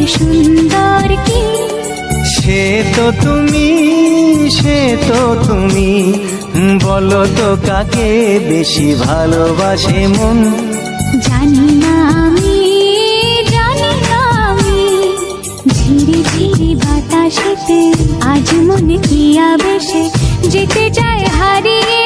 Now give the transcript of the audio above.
সুন্দর কি সে তো তুমি বলো তো কাকে বেশি ভালোবাসে মন। জানি না আমি ঝিরি ঝিরি বাতাসেতে আজ মনে কি আবেশে যেতে চায় হারিয়ে